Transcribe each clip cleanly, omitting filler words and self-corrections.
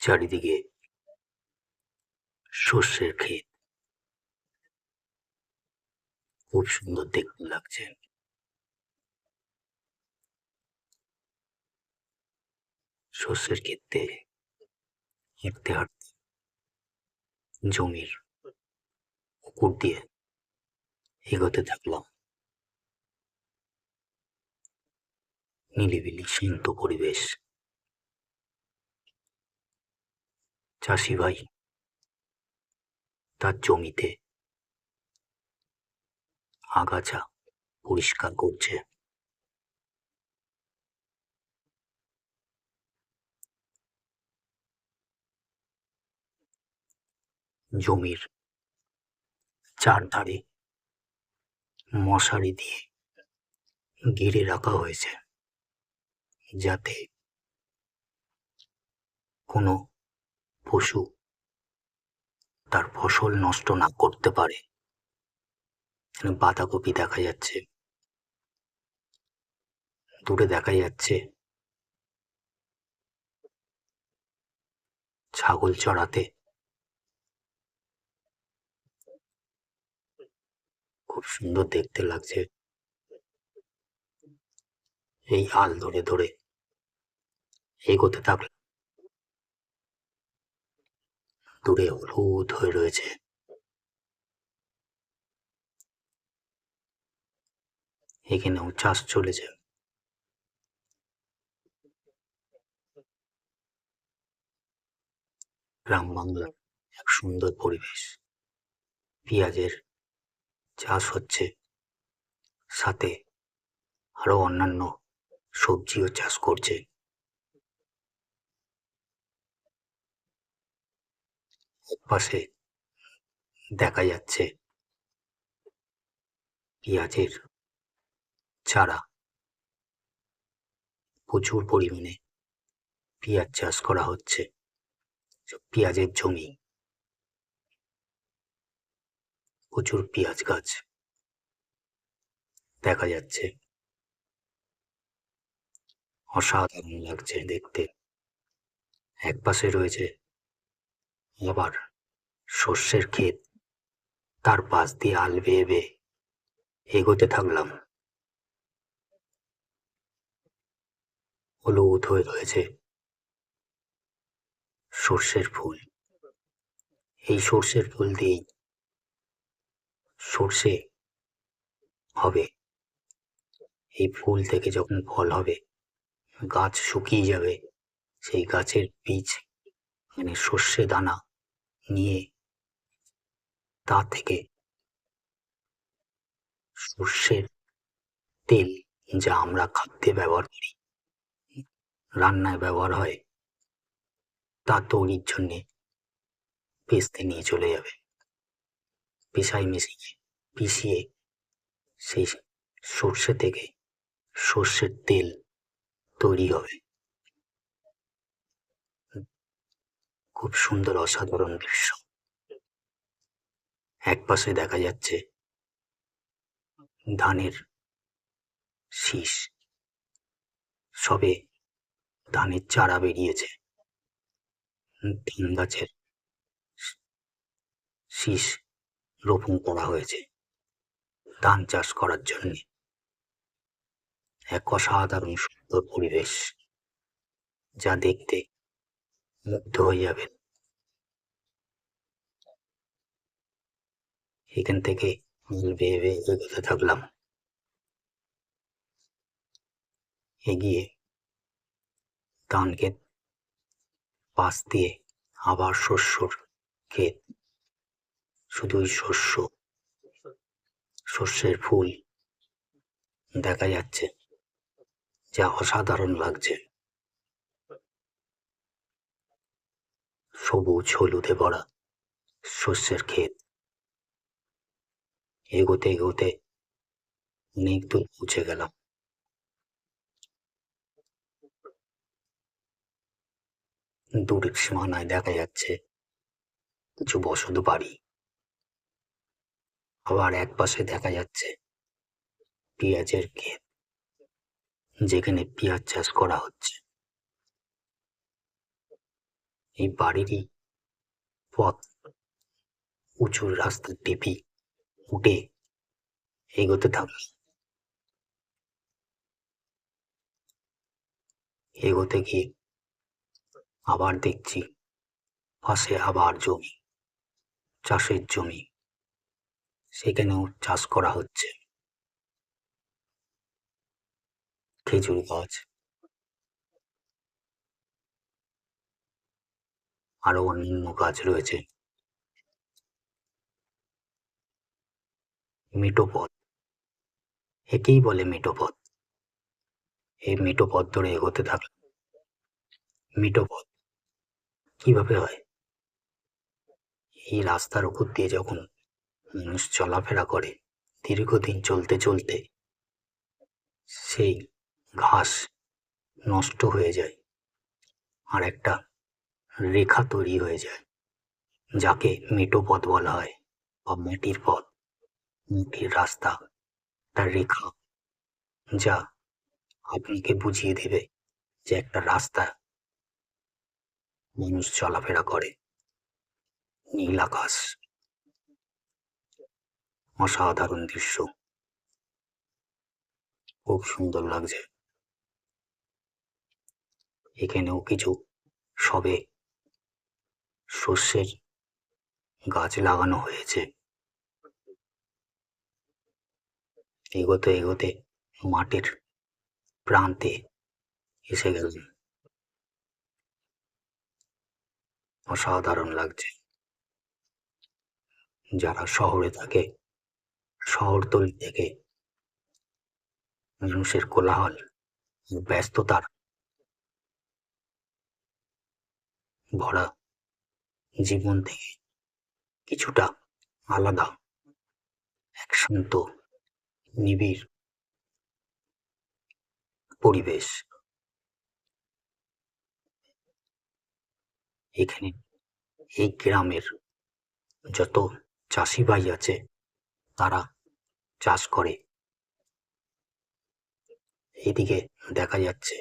চারিদিকে সর্ষের ক্ষেত, খুব সুন্দর দেখতে লাগছে। সর্ষের ক্ষেতে হাঁটতে হাঁটতে জমির উপর দিয়ে এগোতে থাকলাম। নিলিবিলি শান্ত পরিবেশ। চাষি ভাই তার জমিতে আগাছা পরিষ্কার করছে। জমির চারধারে মশারি দিয়ে ঘিরে রাখা হয়েছে, যাতে কোনো পশু তার ফসল নষ্ট না করতে পারে। বাঁধাকপি দেখা যাচ্ছে, দূরে দেখা যাচ্ছে ছাগল চড়াতে। খুব সুন্দর দেখতে লাগছে। এই হাল ধরে ধরে এগোতে থাকলে দূরে হলুদ হয়ে রয়েছে। এখানেও চাষ চলেছে। গ্রাম বাংলার এক সুন্দর পরিবেশ। পেঁয়াজের চাষ হচ্ছে, সাথে আরো অন্যান্য সবজিও চাষ করছে। পাশে দেখা যাচ্ছে পেঁয়াজের চারা। প্রচুর পরিমাণে পেঁয়াজ চাষ করা হচ্ছে। পেঁয়াজের জমি, প্রচুর পেঁয়াজ গাছ দেখা যাচ্ছে। অসাধারণ লাগছে দেখতে। এক পাশে রয়েছে আবার সর্ষের ক্ষেত, তার পাশ দিয়ে আল বেয়ে বেয়ে এগোতে থাকলাম। হলুদ হয়ে রয়েছে সর্ষের ফুল। এই সর্ষের ফুল দিয়েই সর্ষে হবে। এই ফুল থেকে যখন ফল হবে, গাছ শুকিয়ে যাবে, সেই গাছের বীজ মানে সর্ষে দানা নিয়ে তা থেকে সর্ষের তেল, যা আমরা খাদ্যে ব্যবহার করি, রান্নায় ব্যবহার হয়, তা তৈরির জন্যে পেস্তে নিয়ে চলে যাবে। পেশায় পিষিয়ে সেই সর্ষে থেকে সর্ষের তেল তৈরি হবে। খুব সুন্দর অসাধারণ দৃশ্য। এক পাশে দেখা যাচ্ছে ধানের শীষ, সবে ধানের চারা বেরিয়েছে। ধান গাছের শীষ রোপণ করা হয়েছে ধান চাষ করার জন্য। এক অসাধারণ সুন্দর পরিবেশ, যা দেখতে মুগ্ধ হয়ে যাবেন। এখান থেকে বেয়ে বেয়ে এগোতে থাকলাম। এগিয়ে ধান ক্ষেত পাশ দিয়ে আবার শস্যর ক্ষেত, শুধুই শস্য, সর্ষের ফুল দেখা যাচ্ছে, যা অসাধারণ লাগছে। সবুজ হলুদে ভরা শস্যের ক্ষেত। এগোতে এগোতে অনেক দূর পৌঁছে গেলাম। দূরের সীমানায় দেখা যাচ্ছে কিছু বসত বাড়ি। আবার এক পাশে দেখা যাচ্ছে পেঁয়াজের ক্ষেত, যেখানে পেঁয়াজ চাষ করা হচ্ছে। এই বাড়িরই পথ উঁচু রাস্তার ঢিপি উঠে এগোতে থাকলাম। এগোতে গিয়ে আবার দেখছি পাশে আবার জমি, চাষের জমি। সেখানেও চাষ করা হচ্ছে। খেজুর গাছ, আরো অন্যান্য গাছ রয়েছে। মেঠো পথ, একেই বলে মেঠো পথ। এই মেঠো পথ ধরে এগোতে থাকলাম। মেঠো পথ কিভাবে হয়? এই রাস্তার উপর দিয়ে যখন মানুষ চলাফেরা করে দীর্ঘদিন চলতে চলতে সেই ঘাস নষ্ট হয়ে যায়, আর একটা রেখা তৈরি হয়ে যায়, যাকে মেঠো পথ বলা হয় বা মাটির পথ, মাটির রাস্তা। তার রেখা যা আপনাকে বুঝিয়ে দেবে যে একটা রাস্তা মানুষ চলাফেরা করে। নীল আকাশ, অসাধারণ দৃশ্য, খুব সুন্দর লাগছে। এখানেও কিছু সবে শস্যের গাছ লাগানো হয়েছে। এগোতে এগোতে মাঠের প্রান্তে এসে গেলাম। অসাধারণ লাগছে। যারা শহরে থাকে, শহরতলি থেকে মানুষের কোলাহল, ব্যস্ততার ভরা জীবন থেকে কিছুটা আলাদা, এক শান্ত নিবিড় পরিবেশ। এখানে এই গ্রামের যত চাষি ভাই আছে তারা চাষ করে। এদিকে দেখা যাচ্ছে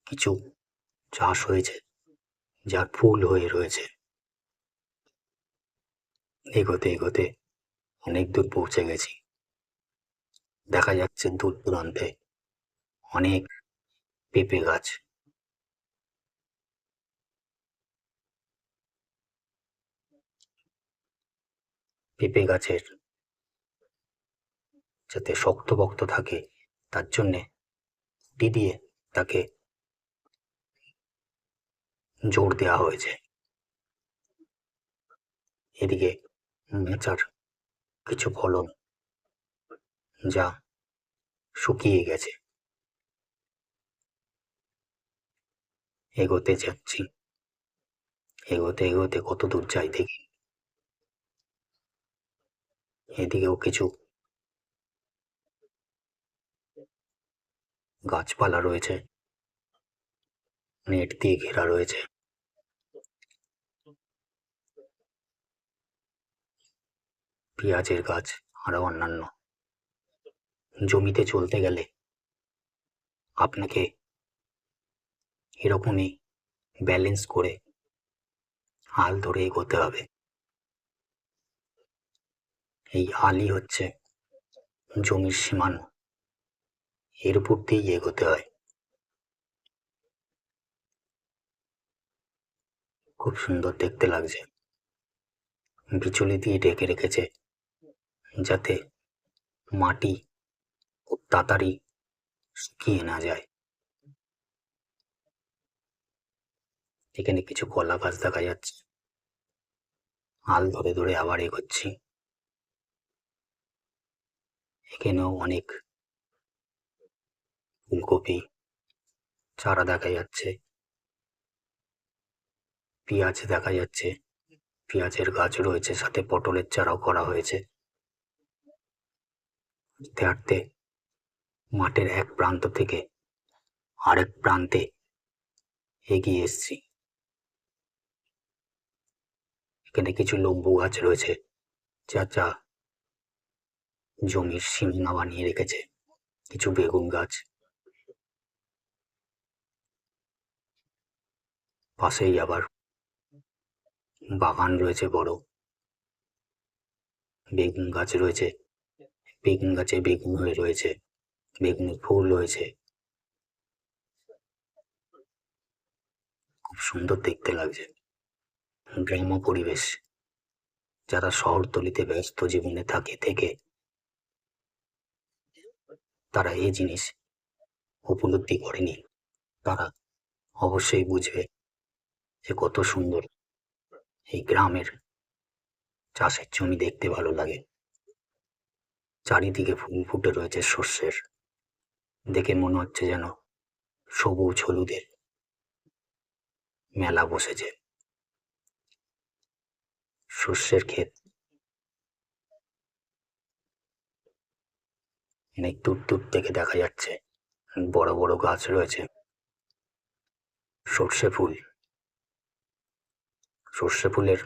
কিছু চাষ হয়েছে যার ফুল হয়ে রয়েছে। এগোতে এগোতে অনেক দূর পৌঁছে গেছি। দেখা যাচ্ছে দূর দূরান্তে অনেক পেঁপে গাছ। পেঁপে গাছের যাতে শক্তপোক্ত থাকে তার জন্যে খুঁটি দিয়ে তাকে জোর দেওয়া হয়েছে। এদিকে মেচার কিছু ফলন যা শুকিয়ে গেছে। এগোতে যাচ্ছি, এগোতে এগোতে কত দূর যাই দেখি। এদিকেও কিছু গাছপালা রয়েছে, নেট দিয়ে ঘেরা রয়েছে। পেঁয়াজের গাছ আরো অন্যান্য। জমিতে চলতে গেলে আপনাকে এরকমই ব্যালেন্স করে হাল ধরে এগোতে হবে। এই হালই হচ্ছে জমির সীমানা, এর উপর দিয়েই এগোতে হয়। খুব সুন্দর দেখতে লাগছে। বিচুলি দিয়ে ঢেকে রেখেছে যাতে মাটি খুব তাড়াতাড়ি শুকিয়ে না যায়। এখানে কিছু কলা গাছ দেখা যাচ্ছে। হাল ধরে ধরে আবার এগোচ্ছি। এখানেও অনেক ফুলকপি চারা দেখা যাচ্ছে। পেঁয়াজ দেখা যাচ্ছে, পেঁয়াজের গাছ রয়েছে, সাথে পটলের চারাও করা হয়েছে। হাঁটতে হাঁটতে মাঠের এক প্রান্ত থেকে আরেক প্রান্তে এগিয়ে এসছি। এখানে কিছু লেবু গাছ রয়েছে যা যা জমির সীমানা বানিয়ে রেখেছে। কিছু বেগুন গাছ। পাশেই আবার বাগান রয়েছে বড়, বেগুন গাছ রয়েছে, বেগুন গাছে বেগুন হয়ে রয়েছে, বেগুনের ফুল হয়েছে, খুব সুন্দর দেখতে লাগছে। গ্রাম্য পরিবেশ। যারা শহরতলিতে ব্যস্ত জীবনে থেকে তারা এই জিনিস উপলব্ধি করেনি, তারা অবশ্যই বুঝবে যে কত সুন্দর এই গ্রামের চাষের জমি দেখতে ভালো লাগে। চারিদিকে ফুল ফুটে রয়েছে শস্যের, দেখে মনে হচ্ছে যেন সবুজ হলুদের মেলা বসেছে। শস্যের ক্ষেত, অনেক দূর দূর থেকে দেখা যাচ্ছে, বড় বড় গাছ রয়েছে। সর্ষে ফুলের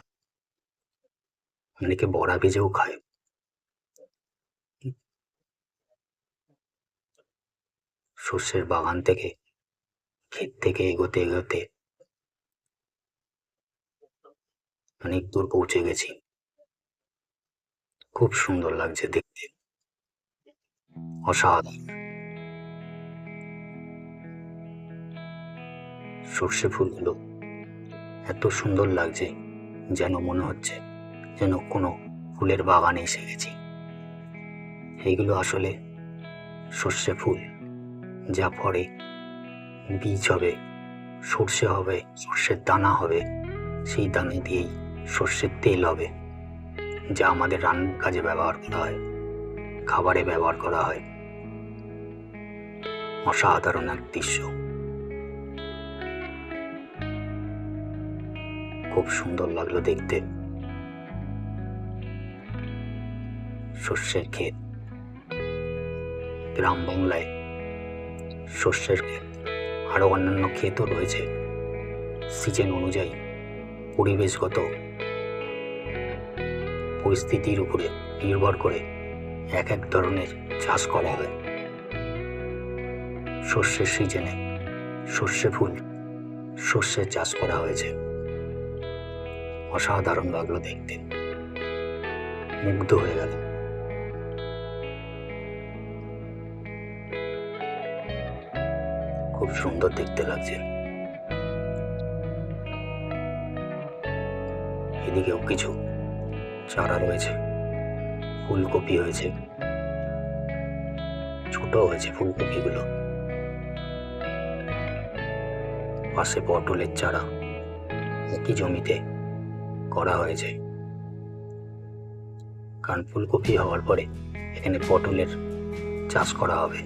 অনেকে বড়া ভেজেও খায়। সর্ষের বাগান থেকে ক্ষেত থেকে এগোতে এগোতে অনেক দূর পৌঁছে গেছি। খুব সুন্দর লাগছে দেখতে, অসাধারণ। সর্ষে ফুলগুলো এত সুন্দর লাগছে যেন মনে হচ্ছে যেন কোনো ফুলের বাগানে এসে গেছি। এইগুলো আসলে সর্ষে ফুল, যা পরে বীজ হবে, সর্ষে হবে, সর্ষের দানা হবে, সেই দানা দিয়েই সর্ষের তেল হবে, যা আমাদের রান্নার কাজে ব্যবহার করা হয়, খাবারে ব্যবহার করা হয়। অসাধারণ এক দৃশ্য, খুব সুন্দর লাগলো দেখতে। সর্ষের ক্ষেত, গ্রাম বাংলায় সর্ষের ক্ষেত, আরো অন্যান্য ক্ষেতও রয়েছে। সিজন অনুযায়ী পরিবেশগত পরিস্থিতির উপরে নির্ভর করে এক এক ধরনের চাষ করা হয়। সর্ষের সিজনে সর্ষে ফুল, সর্ষের চাষ করা হয়েছে। অসাধারণ লাগলো দেখতে, মুগ্ধ হয়ে গেল। খুব সুন্দর দেখতে লাগছে। এদিকেও কিছু চারা রয়েছে, ফুলকপি হয়েছে, ছোট হয়েছে ফুলকপিগুলো। পাশে পটলের চারা একই জমিতে করা হয়েছে, কারণ ফুলকপি হওয়ার পরে এখানে পটলের চাষ করা হবে।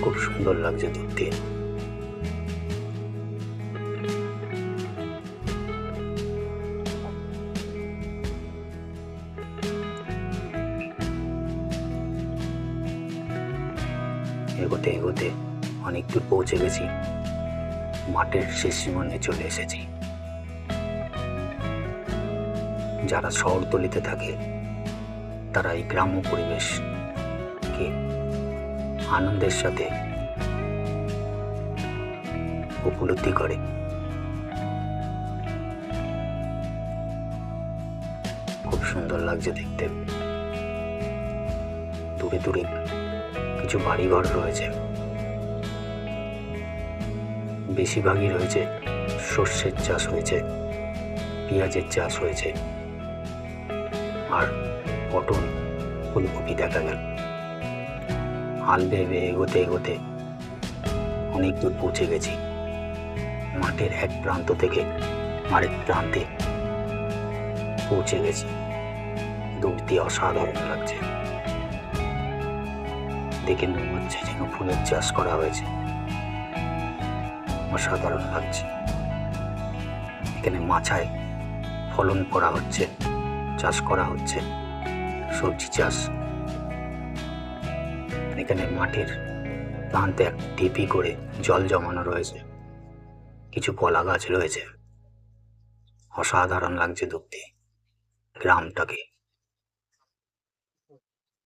খুব সুন্দর লাগছে দেখতে। এগোতে এগোতে অনেক দূর পৌঁছে গেছি, মাঠের শেষ সীমানায় চলে এসেছি। যারা শহরতলিতে থাকে তারা এই গ্রাম্য পরিবেশকে আনন্দের সাথে উপলব্ধি করে। খুব সুন্দর লাগছে দেখতে। দূরে দূরে কিছু বাড়িঘর রয়েছে, বেশিরভাগই রয়েছে সর্ষের চাষ হয়েছে, পেঁয়াজের চাষ হয়েছে, আর পটল, ফুলকপি দেখা গেল। হাল বেয়ে এগোতে এগোতে অনেক দূর পৌঁছে গেছি। মাঠের এক প্রান্ত থেকে আরেক প্রান্তে পৌঁছে গেছি। দূরটি অসাধারণ লাগছে, দেখে মনে হচ্ছে যেন ফুলের চাষ করা হয়েছে। অসাধারণ লাগছে। এখানে মাচায় ফলন করা হচ্ছে, চাষ করা হচ্ছে, সবজি চাষ। এখানে মাঠের প্রান্তে এক টিপি করে জল জমানো রয়েছে, কিছু কলা গাছ রয়েছে। অসাধারণ লাগছে দেখতে গ্রামটাকে।